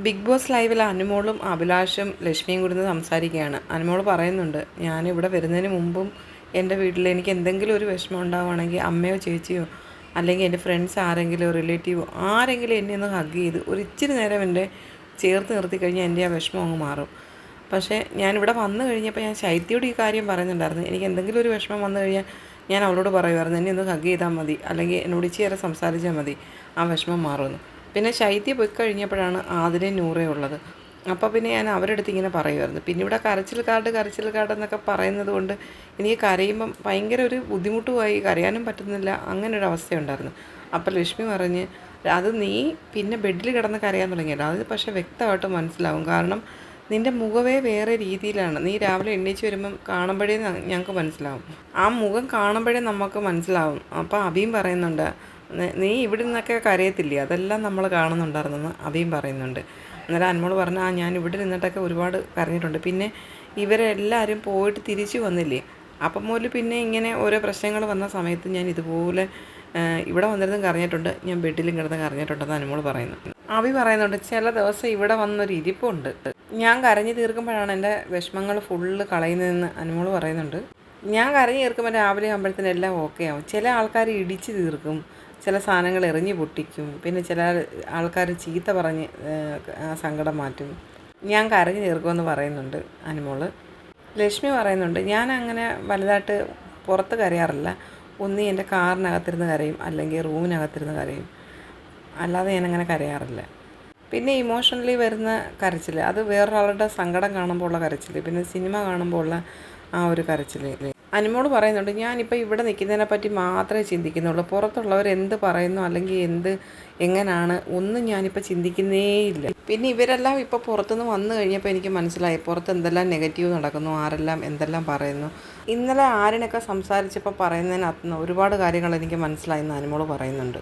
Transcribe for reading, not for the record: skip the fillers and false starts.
Big boss ലൈവിൽ അനുമോളും അഭിലാഷും ലക്ഷ്മിയും കൂടി നിന്ന് സംസാരിക്കുകയാണ്. അനുമോൾ പറയുന്നുണ്ട്, ഞാനിവിടെ വരുന്നതിന് മുമ്പും എൻ്റെ വീട്ടിൽ എനിക്ക് എന്തെങ്കിലും ഒരു വിഷമം ഉണ്ടാവുകയാണെങ്കിൽ അമ്മയോ ചേച്ചിയോ അല്ലെങ്കിൽ എൻ്റെ ഫ്രണ്ട്സ് ആരെങ്കിലും റിലേറ്റീവോ ആരെങ്കിലും എന്നെ ഒന്ന് ഹഗ് ചെയ്ത് ഒരു ഇച്ചിരി നേരം എൻ്റെ ചേർത്ത് നിർത്തി കഴിഞ്ഞാൽ എൻ്റെ ആ വിഷമം അങ്ങ് മാറും. പക്ഷേ ഞാനിവിടെ വന്നു കഴിഞ്ഞപ്പോൾ ഞാൻ ശൈത്യയോട് ഈ കാര്യം പറയുന്നുണ്ടായിരുന്നു. എനിക്ക് എന്തെങ്കിലും ഒരു വിഷമം വന്നു കഴിഞ്ഞാൽ ഞാൻ അവളോട് പറയുമായിരുന്നു, എന്നെ ഒന്ന് ഹഗ് ചെയ്താൽ മതി, അല്ലെങ്കിൽ എന്നോട് ഇച്ചിരി നേരം സംസാരിച്ചാൽ മതി, ആ വിഷമം മാറുമെന്ന്. പിന്നെ ശൈത്യ പോയി കഴിഞ്ഞപ്പോഴാണ് ആതിരയും നൂറേ ഉള്ളത്. അപ്പോൾ പിന്നെ ഞാൻ അവരുടെ അടുത്ത് ഇങ്ങനെ പറയുമായിരുന്നു. പിന്നെ ഇവിടെ കരച്ചിൽ കാർഡ് എന്നൊക്കെ പറയുന്നത് കൊണ്ട് എനിക്ക് കരയുമ്പം ഭയങ്കര ഒരു ബുദ്ധിമുട്ടുമായി, കരയാനും പറ്റുന്നില്ല, അങ്ങനെ ഒരു അവസ്ഥയുണ്ടായിരുന്നു. അപ്പോൾ ലക്ഷ്മി പറഞ്ഞ്, അത് നീ പിന്നെ ബെഡിൽ കിടന്ന് കരയാൻ തുടങ്ങിയല്ലോ, അത് പക്ഷേ വ്യക്തമായിട്ട് മനസ്സിലാവും. കാരണം നിൻ്റെ മുഖമേ വേറെ രീതിയിലാണ്. നീ രാവിലെ എണ്ണീച്ച് വരുമ്പം കാണുമ്പോഴേ ഞങ്ങൾക്ക് മനസ്സിലാവും, ആ മുഖം കാണുമ്പോഴേ നമുക്ക് മനസ്സിലാവും. അപ്പോൾ അഭിയും പറയുന്നുണ്ട്, നീ ഇവിടെ നിന്നൊക്കെ കരയത്തില്ലേ, അതെല്ലാം നമ്മൾ കാണുന്നുണ്ടായിരുന്നെന്ന് അഭിയും പറയുന്നുണ്ട്. അന്നേരം അനുമോൾ പറഞ്ഞു, ഞാൻ ഇവിടെ നിന്നിട്ടൊക്കെ ഒരുപാട് കരഞ്ഞിട്ടുണ്ട്. പിന്നെ ഇവരെല്ലാവരും പോയിട്ട് തിരിച്ചു വന്നില്ലേ, അപ്പം മുതൽ പിന്നെ ഇങ്ങനെ ഓരോ പ്രശ്നങ്ങൾ വന്ന സമയത്ത് ഞാൻ ഇതുപോലെ ഇവിടെ വന്നിരുന്നും കരഞ്ഞിട്ടുണ്ട്, ഞാൻ ബെഡിലും കിടന്ന് കരഞ്ഞിട്ടുണ്ടെന്ന് അനുമോൾ പറയുന്നു. അഭി പറയുന്നുണ്ട്, ചില ദിവസം ഇവിടെ വന്നൊരു ഇരിപ്പുണ്ട്, ഞാൻ കരഞ്ഞു തീർക്കുമ്പോഴാണ് എൻ്റെ വിഷമങ്ങൾ ഫുള്ള് കളയുന്നതെന്ന് അനുമോൾ പറയുന്നുണ്ട്. ഞാൻ കരഞ്ഞു തീർക്കുമ്പോൾ രാവിലെ ആകുമ്പോഴത്തേനും എല്ലാം ഓക്കെ ആവും. ചില ആൾക്കാർ ഇടിച്ച് തീർക്കും, ചില സാധനങ്ങൾ എറിഞ്ഞ് പൊട്ടിക്കും, പിന്നെ ചില ആൾക്കാർ ചീത്ത പറഞ്ഞ് സങ്കടം മാറ്റും. ഞാൻ കരഞ്ഞു തീർക്കുമെന്ന് പറയുന്നുണ്ട് അനുമോൾ. ലക്ഷ്മി പറയുന്നുണ്ട്, ഞാൻ അങ്ങനെ വലുതായിട്ട് പുറത്ത് കരയാറില്ല. ഒന്നീ എൻ്റെ കാറിനകത്തിരുന്ന് കരയും, അല്ലെങ്കിൽ റൂമിനകത്തിരുന്ന് കരയും, അല്ലാതെ ഞാനങ്ങനെ കരയാറില്ല. പിന്നെ ഇമോഷണലി വരുന്ന കരച്ചിൽ, അത് വേറൊരാളുടെ സങ്കടം കാണുമ്പോൾ ഉള്ള കരച്ചിൽ, പിന്നെ സിനിമ കാണുമ്പോൾ ഉള്ള ആ ഒരു കരച്ചിൽ. അനുമോൾ പറയുന്നുണ്ട്, ഞാനിപ്പോൾ ഇവിടെ നിൽക്കുന്നതിനെ പറ്റി മാത്രമേ ചിന്തിക്കുന്നുള്ളൂ, പുറത്തുള്ളവർ എന്ത് പറയുന്നു അല്ലെങ്കിൽ എങ്ങനെയാണ് ഒന്നും ഞാനിപ്പോൾ ചിന്തിക്കുന്നേയില്ല. പിന്നെ ഇവരെല്ലാം ഇപ്പോൾ പുറത്തുനിന്ന് വന്നു കഴിഞ്ഞപ്പോൾ എനിക്ക് മനസ്സിലായി പുറത്ത് എന്തെല്ലാം നെഗറ്റീവ് നടക്കുന്നു, ആരെല്ലാം എന്തെല്ലാം പറയുന്നു. ഇന്നലെ ആരിനൊക്കെ സംസാരിച്ചപ്പോൾ പറയുന്നതിനകത്തുനിന്ന് ഒരുപാട് കാര്യങ്ങൾ എനിക്ക് മനസ്സിലായെന്ന് അനുമോൾ പറയുന്നുണ്ട്.